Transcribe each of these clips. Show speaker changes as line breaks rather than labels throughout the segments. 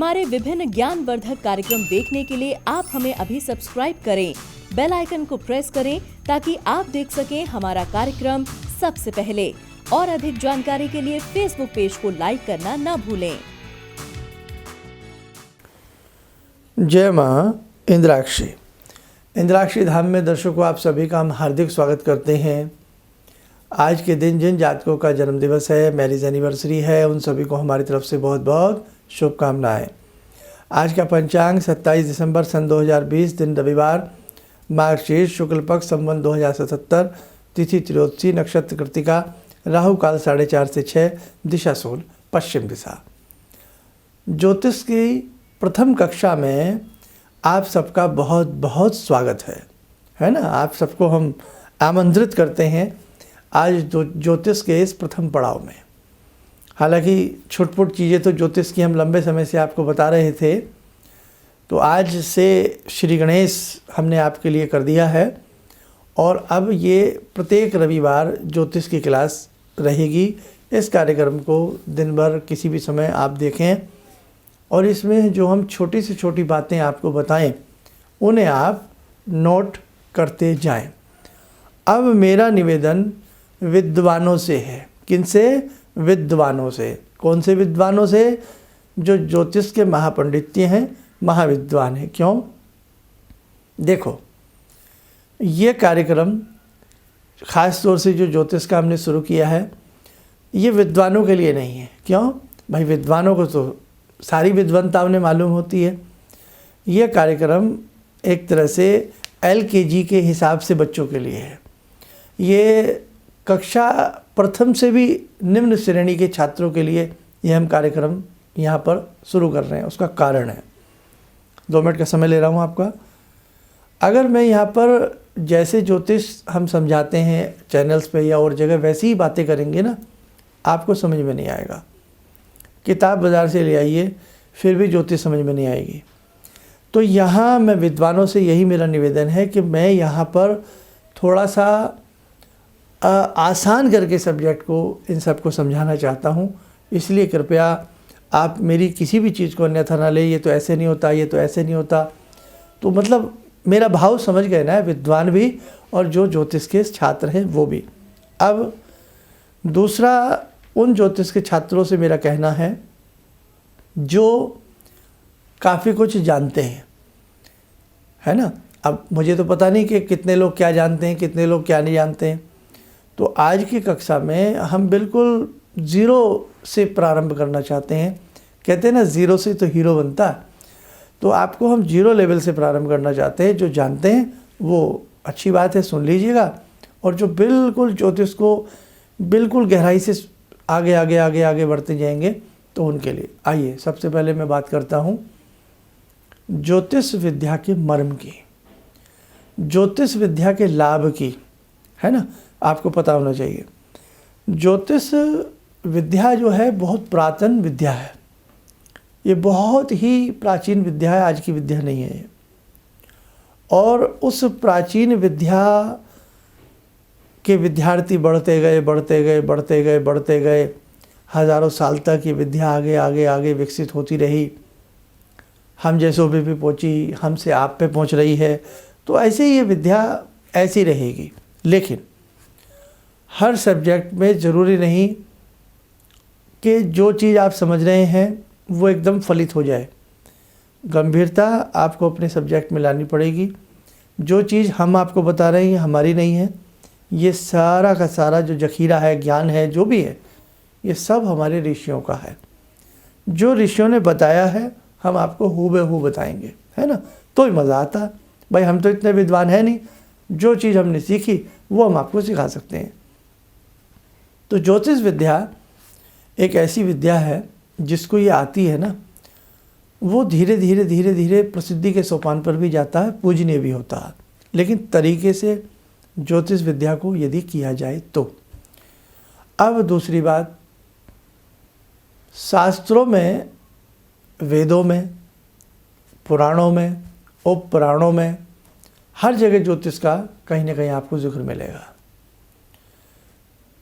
हमारे विभिन्न ज्ञानवर्धक कार्यक्रम देखने के लिए आप हमें अभी सब्सक्राइब करें, बेल आइकन को प्रेस करें ताकि आप देख सकें हमारा कार्यक्रम सबसे पहले। और अधिक जानकारी के लिए फेसबुक पेज को लाइक करना न भूलें।
जय माँ इंद्राक्षी। इंद्राक्षी धाम में दर्शकों आप सभी का हम हार्दिक स्वागत करते हैं। आज के दिन जिन जातकों का जन्म दिवस है, मैरिज एनिवर्सरी है, उन सभी को हमारी तरफ से बहुत बहुत शुभकामनाएं। आज का पंचांग 27 दिसंबर सन 2020, दिन रविवार, मार्गशीर्ष शुक्ल पक्ष, संवत 2077, तिथि त्रयोदशी, नक्षत्र कृतिका, राहु काल 4:30 से 6, दिशा सूल पश्चिम दिशा। ज्योतिष की प्रथम कक्षा में आप सबका बहुत बहुत स्वागत है ना। आप सबको हम आमंत्रित करते हैं आज ज्योतिष के इस प्रथम पड़ाव में। हालांकि छुटपुट चीज़ें तो ज्योतिष की हम लंबे समय से आपको बता रहे थे, तो आज से श्री गणेश हमने आपके लिए कर दिया है और अब ये प्रत्येक रविवार ज्योतिष की क्लास रहेगी। इस कार्यक्रम को दिन भर किसी भी समय आप देखें और इसमें जो हम छोटी से छोटी बातें आपको बताएं उन्हें आप नोट करते जाएं। अब मेरा निवेदन विद्वानों से है। किनसे? विद्वानों से। कौन से विद्वानों से? जो ज्योतिष के महापंडित हैं, महाविद्वान हैं। क्यों? देखो, ये कार्यक्रम ख़ास तौर से जो ज्योतिष का हमने शुरू किया है, ये विद्वानों के लिए नहीं है। क्यों भाई? विद्वानों को तो सारी विद्वत्ता उन्हें मालूम होती है। ये कार्यक्रम एक तरह से LKG के हिसाब से बच्चों के लिए है। ये कक्षा प्रथम से भी निम्न श्रेणी के छात्रों के लिए ये हम कार्यक्रम यहाँ पर शुरू कर रहे हैं। उसका कारण है, 2 मिनट का समय ले रहा हूँ आपका। अगर मैं यहाँ पर जैसे ज्योतिष हम समझाते हैं चैनल्स पे या और जगह, वैसी ही बातें करेंगे ना, आपको समझ में नहीं आएगा। किताब बाज़ार से ले आइए, फिर भी ज्योतिष समझ में नहीं आएगी। तो यहाँ मैं विद्वानों से यही मेरा निवेदन है कि मैं यहाँ पर थोड़ा सा आसान करके सब्जेक्ट को, इन सबको समझाना चाहता हूँ। इसलिए कृपया आप मेरी किसी भी चीज़ को अन्यथा ना ले, ये तो ऐसे नहीं होता, ये तो ऐसे नहीं होता। तो मतलब मेरा भाव समझ गए ना, विद्वान भी और जो ज्योतिष के छात्र हैं वो भी। अब दूसरा, उन ज्योतिष के छात्रों से मेरा कहना है जो काफ़ी कुछ जानते हैं, है ना। अब मुझे तो पता नहीं कि कितने लोग क्या जानते हैं, कितने लोग क्या नहीं जानते हैं। तो आज की कक्षा में हम बिल्कुल ज़ीरो से प्रारंभ करना चाहते हैं। कहते हैं ना, ज़ीरो से तो हीरो बनता। तो आपको हम ज़ीरो लेवल से प्रारंभ करना चाहते हैं। जो जानते हैं वो अच्छी बात है, सुन लीजिएगा। और जो बिल्कुल ज्योतिष को बिल्कुल गहराई से आगे आगे आगे आगे बढ़ते जाएंगे, तो उनके लिए आइए सबसे पहले मैं बात करता हूँ ज्योतिष विद्या के मर्म की, ज्योतिष विद्या के लाभ की, है ना। आपको पता होना चाहिए ज्योतिष विद्या जो है बहुत पुरातन विद्या है। ये बहुत ही प्राचीन विद्या है, आज की विद्या नहीं है। और उस प्राचीन विद्या के विद्यार्थी बढ़ते गए बढ़ते गए बढ़ते गए बढ़ते गए, हज़ारों साल तक ये विद्या आगे आगे आगे विकसित होती रही। हम जैसों पे भी पहुँची, हमसे आप पे पहुँच रही है। तो ऐसे ही ये विद्या ऐसी रहेगी। लेकिन हर सब्जेक्ट में ज़रूरी नहीं कि जो चीज़ आप समझ रहे हैं वो एकदम फलित हो जाए। गंभीरता आपको अपने सब्जेक्ट में लानी पड़ेगी। जो चीज़ हम आपको बता रहे हैं हमारी नहीं है। ये सारा का सारा जो जखीरा है, ज्ञान है, जो भी है, ये सब हमारे ऋषियों का है। जो ऋषियों ने बताया है हम आपको हूबहू बताएंगे, है ना। तो ही मज़ा आता है। भाई हम तो इतने विद्वान हैं नहीं, जो चीज़ हमने सीखी वो हम आपको सिखा सकते हैं। तो ज्योतिष विद्या एक ऐसी विद्या है जिसको ये आती है ना, वो धीरे धीरे धीरे धीरे प्रसिद्धि के सोपान पर भी जाता है, पूजनीय भी होता है। लेकिन तरीके से ज्योतिष विद्या को यदि किया जाए तो। अब दूसरी बात, शास्त्रों में, वेदों में, पुराणों में, उपपुराणों में, हर जगह ज्योतिष का कहीं ना कहीं आपको जिक्र मिलेगा।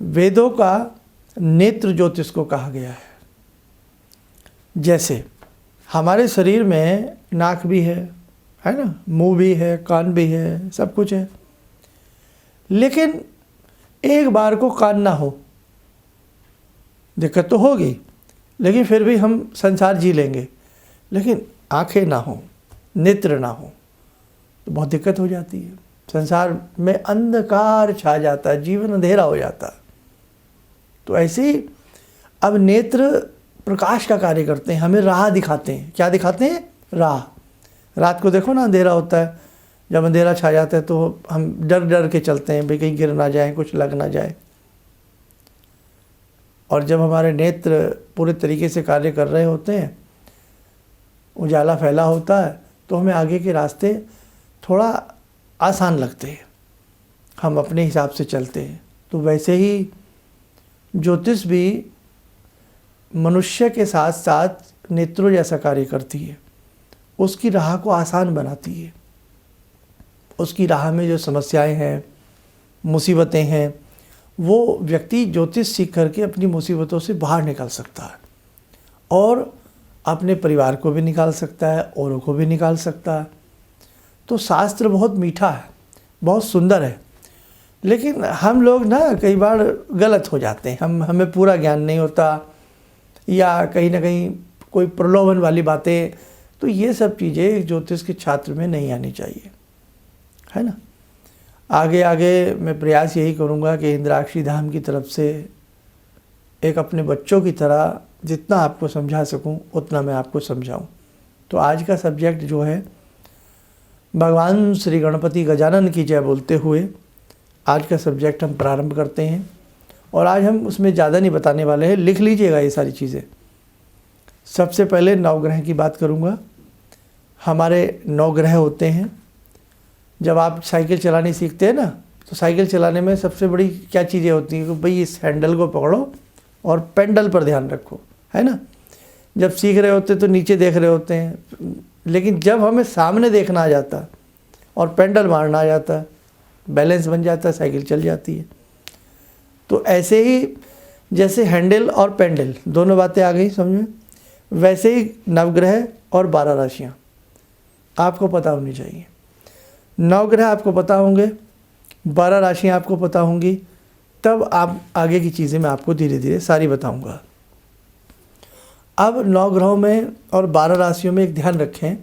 वेदों का नेत्र ज्योतिष को कहा गया है। जैसे हमारे शरीर में नाक भी है ना, मुंह भी है, कान भी है, सब कुछ है, लेकिन एक बार को कान ना हो, दिक्कत तो होगी, लेकिन फिर भी हम संसार जी लेंगे। लेकिन आंखें ना हो, नेत्र ना हो, तो बहुत दिक्कत हो जाती है। संसार में अंधकार छा जाता है, जीवन अंधेरा हो जाता है। तो ऐसे ही अब नेत्र प्रकाश का कार्य करते हैं, हमें राह दिखाते हैं। क्या दिखाते हैं? राह। रात को देखो ना, अंधेरा होता है, जब अंधेरा छा जाता है तो हम डर डर के चलते हैं, भाई कहीं गिर ना जाए, कुछ लग ना जाए। और जब हमारे नेत्र पूरे तरीके से कार्य कर रहे होते हैं, उजाला फैला होता है, तो हमें आगे के रास्ते थोड़ा आसान लगते हैं, हम अपने हिसाब से चलते हैं। तो वैसे ही ज्योतिष भी मनुष्य के साथ साथ नेत्रों जैसा कार्य करती है, उसकी राह को आसान बनाती है। उसकी राह में जो समस्याएं हैं, मुसीबतें हैं, वो व्यक्ति ज्योतिष सीख करके अपनी मुसीबतों से बाहर निकल सकता है और अपने परिवार को भी निकाल सकता है, औरों को भी निकाल सकता है। तो शास्त्र बहुत मीठा है, बहुत सुंदर है, लेकिन हम लोग ना कई बार गलत हो जाते हैं। हमें पूरा ज्ञान नहीं होता, या कहीं ना कहीं कोई प्रलोभन वाली बातें, तो ये सब चीज़ें ज्योतिष के छात्र में नहीं आनी चाहिए, है ना। आगे आगे मैं प्रयास यही करूँगा कि इंद्राक्षी धाम की तरफ से एक अपने बच्चों की तरह जितना आपको समझा सकूं उतना मैं आपको समझाऊं। तो आज का सब्जेक्ट जो है, भगवान श्री गणपति गजानन की जय बोलते हुए आज का सब्जेक्ट हम प्रारंभ करते हैं। और आज हम उसमें ज़्यादा नहीं बताने वाले हैं, लिख लीजिएगा ये सारी चीज़ें। सबसे पहले नवग्रह की बात करूँगा। हमारे 9 ग्रह होते हैं। जब आप साइकिल चलानी सीखते हैं ना, तो साइकिल चलाने में सबसे बड़ी क्या चीज़ें होती हैं कि भाई इस हैंडल को पकड़ो और पेडल पर ध्यान रखो, है ना। जब सीख रहे होते तो नीचे देख रहे होते हैं, लेकिन जब हमें सामने देखना आ जाता और पेडल मारना आ जाता, बैलेंस बन जाता, साइकिल चल जाती है। तो ऐसे ही जैसे हैंडल और पेडल दोनों बातें आ गई समझ में, वैसे ही नवग्रह और 12 राशियाँ आपको पता होनी चाहिए। 9 ग्रह आपको पता होंगे, 12 राशियाँ आपको पता होंगी, तब आप आगे की चीज़ें मैं आपको धीरे धीरे सारी बताऊंगा। अब 9 ग्रहों में और 12 राशियों में एक ध्यान रखें,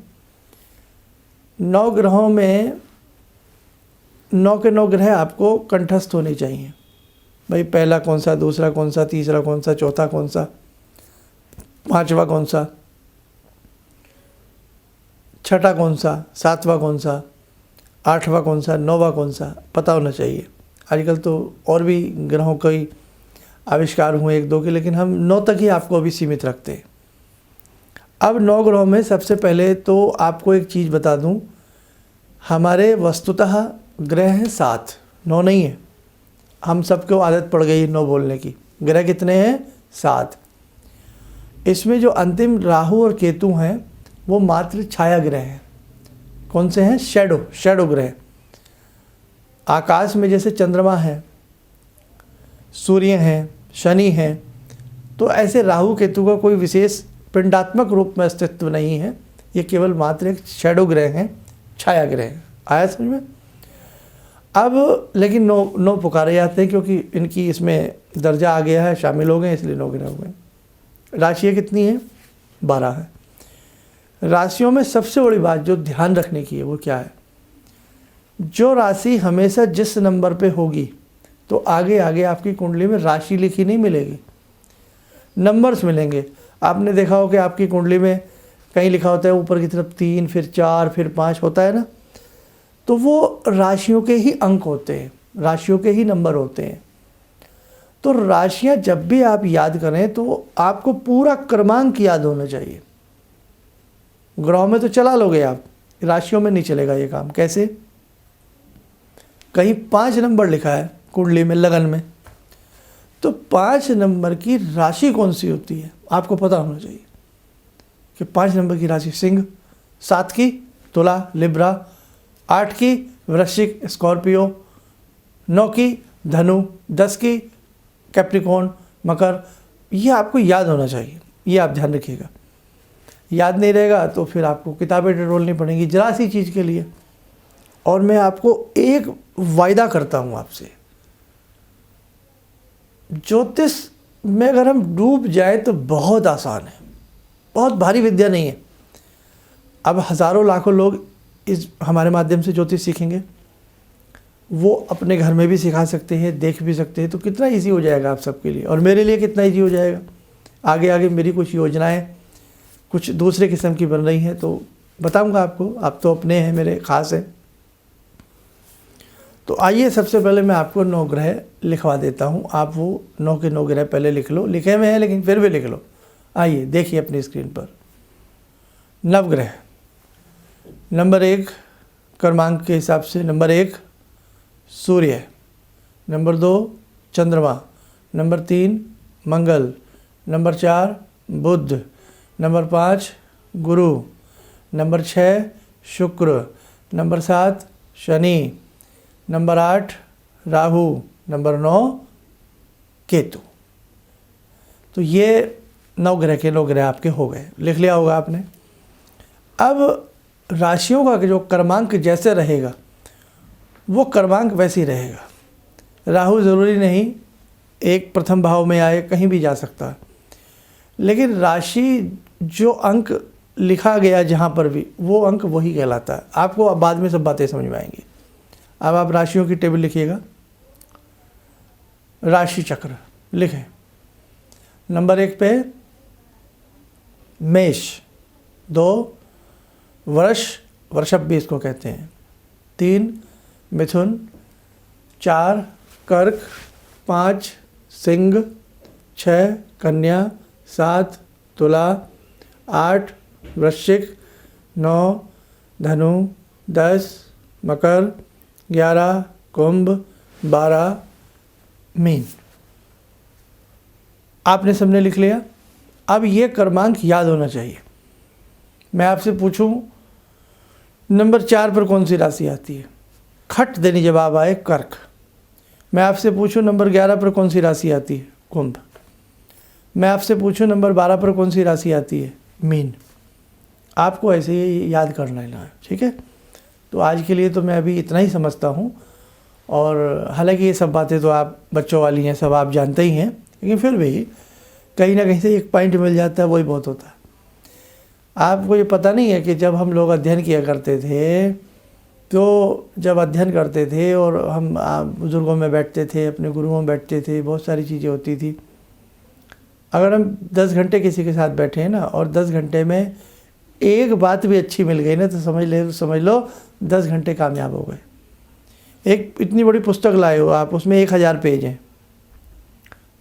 9 ग्रहों में 9 के 9 ग्रह आपको कंठस्थ होने चाहिए। भाई पहला कौन सा, दूसरा कौन सा, तीसरा कौन सा, चौथा कौन सा, पांचवा कौन सा, छठा कौन सा, सातवां कौन सा, आठवां कौन सा, नौवां कौन सा, पता होना चाहिए। आजकल तो और भी ग्रहों के आविष्कार हुए 1-2 के, लेकिन हम 9 तक ही आपको अभी सीमित रखते हैं। अब 9 ग्रहों में सबसे पहले तो आपको एक चीज़ बता दूं, हमारे वस्तुतः ग्रह हैं 7, 9 नहीं है। हम सबको आदत पड़ गई 9 बोलने की। ग्रह कितने हैं? 7। इसमें जो अंतिम राहु और केतु हैं वो मात्र छाया ग्रह हैं। कौन से हैं? शैडो ग्रह। आकाश में जैसे चंद्रमा है, सूर्य हैं, शनि हैं, तो ऐसे राहु केतु का कोई विशेष पिंडात्मक रूप में अस्तित्व नहीं है। ये केवल मात्र एक शैडो ग्रह हैं, छाया ग्रह हैं। आया समझ में? अब लेकिन 9 पुकारे जाते हैं क्योंकि इनकी इसमें दर्जा आ गया है, शामिल हो गए, इसलिए 9 ग्रह हो गए। राशियाँ कितनी हैं? 12 है। राशियों में सबसे बड़ी बात जो ध्यान रखने की है वो क्या है? जो राशि हमेशा जिस नंबर पे होगी, तो आगे आगे आपकी कुंडली में राशि लिखी नहीं मिलेगी, नंबर्स मिलेंगे। आपने देखा हो कि आपकी कुंडली में कहीं लिखा होता है ऊपर की तरफ 3, फिर 4, फिर 5 होता है ना, तो वो राशियों के ही अंक होते हैं, राशियों के ही नंबर होते हैं। तो राशियां जब भी आप याद करें तो आपको पूरा क्रमांक याद होना चाहिए। ग्रहों में तो चला लोगे आप, राशियों में नहीं चलेगा ये काम। कैसे? कहीं 5 नंबर लिखा है कुंडली में, लगन में, तो 5 नंबर की राशि कौन सी होती है आपको पता होना चाहिए कि 5 नंबर की राशि सिंह, 7 की तुला लिब्रा, 8 की वृश्चिक स्कॉर्पियो, 9 की धनु, 10 की कैप्रिकॉर्न मकर। ये आपको याद होना चाहिए, ये आप ध्यान रखिएगा। याद नहीं रहेगा तो फिर आपको किताबें टटोलनी पड़ेंगी जरा सी चीज़ के लिए। और मैं आपको एक वायदा करता हूँ आपसे, ज्योतिष में अगर हम डूब जाए तो बहुत आसान है, बहुत भारी विद्या नहीं है। अब हज़ारों लाखों लोग इस हमारे माध्यम से ज्योतिष सीखेंगे, वो अपने घर में भी सिखा सकते हैं, देख भी सकते हैं, तो कितना इजी हो जाएगा आप सबके लिए, और मेरे लिए कितना इजी हो जाएगा। आगे आगे मेरी कुछ योजनाएं कुछ दूसरे किस्म की बन रही हैं तो बताऊंगा आपको, आप तो अपने हैं, मेरे ख़ास हैं। तो आइए सबसे पहले मैं आपको 9 ग्रह लिखवा देता हूं, आप वो 9 के 9 ग्रह पहले लिख लो, लिखे हुए हैं लेकिन फिर भी लिख लो। आइए देखिए अपनी स्क्रीन पर नवग्रह। नंबर 1 क्रमांक के हिसाब से, नंबर 1 सूर्य, नंबर 2 चंद्रमा, नंबर 3 मंगल, नंबर 4 बुध, नंबर 5 गुरु, नंबर 6 शुक्र, number 7 Shani, number 8 Rahu, number 9 Ketu. तो ये 9 ग्रह के 9 ग्रह आपके हो गए, लिख लिया होगा आपने। अब राशियों का जो क्रमांक जैसे रहेगा वो क्रमांक वैसे ही रहेगा। राहु ज़रूरी नहीं एक प्रथम भाव में आए, कहीं भी जा सकता है, लेकिन राशि जो अंक लिखा गया जहाँ पर भी, वो अंक वही कहलाता है। आपको अब बाद में सब बातें समझ में आएंगी। अब आप राशियों की टेबल लिखिएगा। राशि चक्र लिखें। नंबर 1 पे मेष, 2 वृषभ भी इसको कहते हैं, 3 मिथुन, 4 कर्क, 5 सिंह, 6 कन्या, 7 तुला, 8 वृश्चिक, 9 धनु, 10 मकर, 11 कुंभ, 12 मीन। आपने सबने लिख लिया। अब ये क्रमांक याद होना चाहिए। मैं आपसे पूछूं नंबर 4 पर कौन सी राशि आती है, खट देनी जवाब आए कर्क। मैं आपसे पूछूं नंबर 11 पर कौन सी राशि आती है, कुंभ। मैं आपसे पूछूं नंबर 12 पर कौन सी राशि आती है, मीन। आपको ऐसे ही याद करना है, ठीक है। तो आज के लिए तो मैं अभी इतना ही समझता हूँ, और हालांकि ये सब बातें तो आप बच्चों वाली हैं, सब आप जानते ही हैं, लेकिन फिर भी कहीं ना कहीं से एक पॉइंट मिल जाता है, वही बहुत होता है। आपको ये पता नहीं है कि जब हम लोग अध्ययन किया करते थे, तो जब अध्ययन करते थे और हम बुज़ुर्गों में बैठते थे, अपने गुरुओं में बैठते थे, बहुत सारी चीज़ें होती थी। अगर हम 10 घंटे किसी के साथ बैठे हैं ना, और 10 घंटे में एक बात भी अच्छी मिल गई ना, तो समझ लो 10 घंटे कामयाब हो गए। एक इतनी बड़ी पुस्तक लाए हो आप, उसमें 1000 पेज हैं।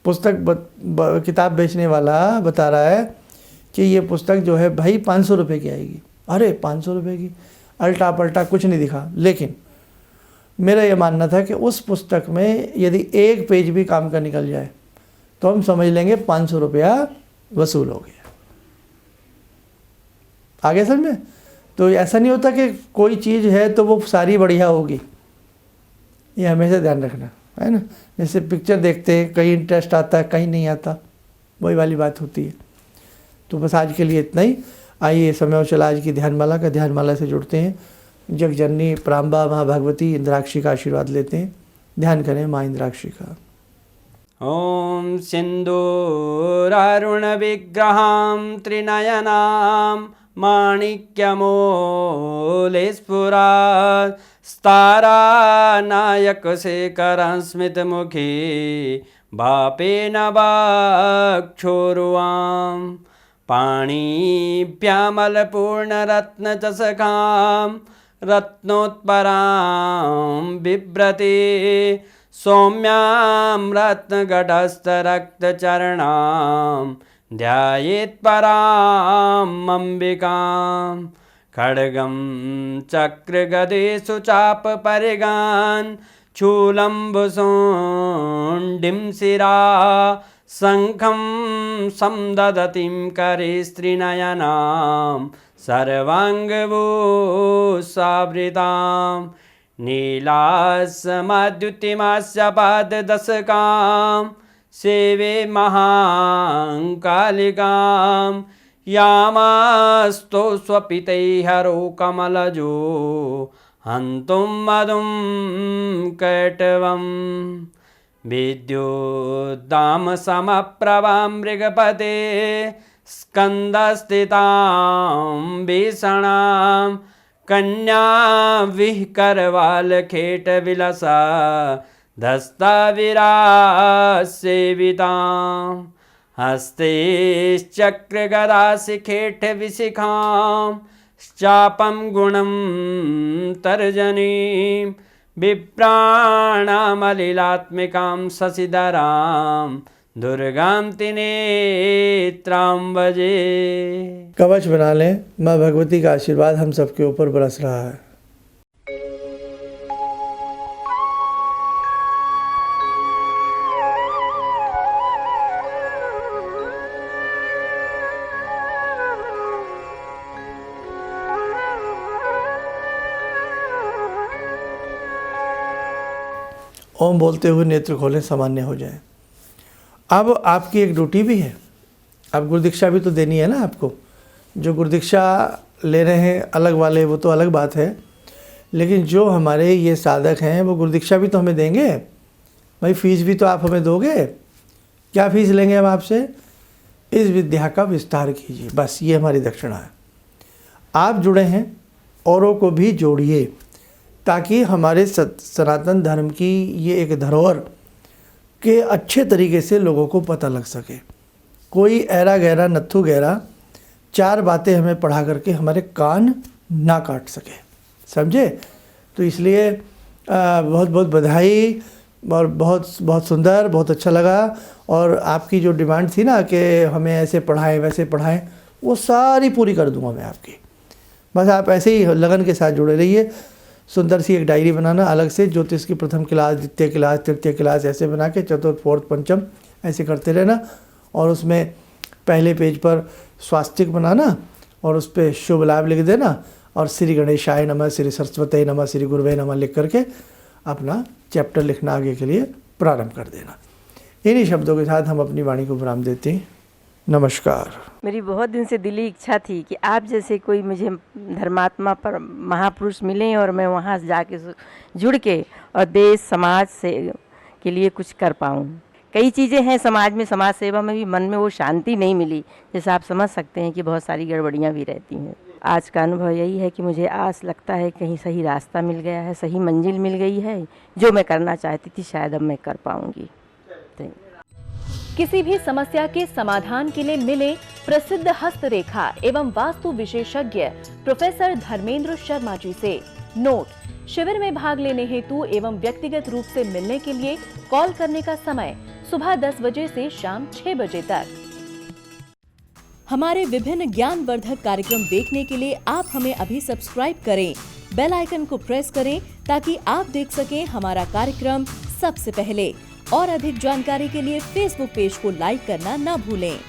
पुस्तक किताब बेचने वाला बता रहा है कि ये पुस्तक जो है भाई 500 रुपये की आएगी। अरे 500 रुपये की, अल्टा पल्टा कुछ नहीं दिखा। लेकिन मेरा ये मानना था कि उस पुस्तक में यदि एक पेज भी काम का निकल जाए तो हम समझ लेंगे 500 रुपया वसूल हो गया। आगे समझ में? तो ऐसा नहीं होता कि कोई चीज़ है तो वो सारी बढ़िया होगी, ये हमेशा ध्यान रखना है ना। जैसे पिक्चर देखते हैं, कहीं इंटरेस्ट आता है, कहीं नहीं आता, वही वाली बात होती है। तो बस आज के लिए इतना ही। आइए समय और चला आज की ध्यानमाला का, ध्यानमाला से जुड़ते हैं। जगजननी प्राम्बा माँ भगवती इंद्राक्षी का आशीर्वाद लेते हैं। ध्यान करें माँ इंद्राक्षी का।
ॐ सिन्दूरारुणविग्रहां त्रिनयनां माणिक्यमूलस्फुरात् स्तारानायकशेखरं स्मितमुखी भापेन वाक्छोरुवां पाणिभ्यामलपूर्णरत्नचषकां रत्नोत्परां बिभ्रति सौम्यां रत्नगटस्थरक्तचरणां ध्यायेत्पराम् अम्बिकां खड्गं चक्रगदेषु चापपरिगान् शूलम्बुशुण्डिं शिरा शङ्खं संदधतीं करे स्त्रीनयनां सर्वाङ्गभूषावृतां नीलास्मद्युतिमास्य पाददशकां सेवे महाकालिकां यामास्तो स्वपितैहरो कमलजो हन्तुं मधुं कैटवम् विद्युद्दामसमप्रभां मृगपते स्कन्दस्थितां भीषणां कन्या विहकरवालखेटविलसा धस्ताविरासेवितां हस्तैश्चक्रगदाशिखेटविशिखां चापं गुणं तर्जनीं विप्राणामलिलात्मिकां शशिधरां दुर्गां त्रिनेत्रां भजे।
कवच बना लें, माँ भगवती का आशीर्वाद हम सबके ऊपर बरस रहा है। ओम बोलते हुए नेत्र खोलें, सामान्य हो जाए। अब आपकी एक ड्यूटी भी है, अब गुरुदीक्षा भी तो देनी है ना आपको। जो गुरुदीक्षा ले रहे हैं अलग वाले, वो तो अलग बात है, लेकिन जो हमारे ये साधक हैं वो गुरुदीक्षा भी तो हमें देंगे भाई। फीस भी तो आप हमें दोगे। क्या फीस लेंगे हम आपसे? इस विद्या का विस्तार कीजिए, बस ये हमारी दक्षिणा है। आप जुड़े हैं, औरों को भी जोड़िए, ताकि हमारे सनातन धर्म की ये एक धरोहर के अच्छे तरीके से लोगों को पता लग सके। कोई ऐरा गहरा नत्थु गहरा चार बातें हमें पढ़ा करके हमारे कान ना काट सके, समझे? तो इसलिए बहुत बहुत बधाई, और बहुत बहुत सुंदर, बहुत अच्छा लगा। और आपकी जो डिमांड थी ना कि हमें ऐसे पढ़ाएं वैसे पढ़ाएं, वो सारी पूरी कर दूंगा मैं आपकी। बस आप ऐसे ही लगन के साथ जुड़े रहिए। सुंदर सी एक डायरी बनाना अलग से, ज्योतिष की प्रथम क्लास, द्वितीय क्लास, तृतीय क्लास ऐसे बना के चतुर्थ फोर्थ पंचम ऐसे करते रहना। और उसमें पहले पेज पर स्वास्तिक बनाना और उस पर शुभ लाभ लिख देना, और श्री गणेशाय नमः, श्री सरस्वती नमः, श्री गुरुवे नमः लिख करके अपना चैप्टर लिखना आगे के लिए प्रारंभ कर देना। इन्हीं शब्दों के साथ हम अपनी वाणी को विराम देते हैं। नमस्कार।
मेरी बहुत दिन से दिली इच्छा थी कि आप जैसे कोई मुझे धर्मात्मा पर महापुरुष मिलें और मैं वहाँ जाके जुड़ के और देश समाज से के लिए कुछ कर पाऊँ। कई चीज़ें हैं समाज में, समाज सेवा में भी मन में वो शांति नहीं मिली, जैसे आप समझ सकते हैं कि बहुत सारी गड़बड़ियाँ भी रहती हैं। आज का अनुभव यही है कि मुझे आस लगता है कहीं सही रास्ता मिल गया है, सही मंजिल मिल गई है। जो मैं करना चाहती थी शायद अब मैं कर पाऊँगी।
किसी भी समस्या के समाधान के लिए मिले प्रसिद्ध हस्तरेखा एवं वास्तु विशेषज्ञ प्रोफेसर धर्मेंद्र शर्मा जी से। नोट: शिविर में भाग लेने हेतु एवं व्यक्तिगत रूप से मिलने के लिए कॉल करने का समय सुबह 10 बजे से शाम 6 बजे तक। हमारे विभिन्न ज्ञानवर्धक कार्यक्रम देखने के लिए आप हमें अभी सब्सक्राइब करें, बेल आइकन को प्रेस करें ताकि आप देख सकें हमारा कार्यक्रम सबसे पहले। और अधिक जानकारी के लिए फेसबुक पेज को लाइक करना ना भूलें।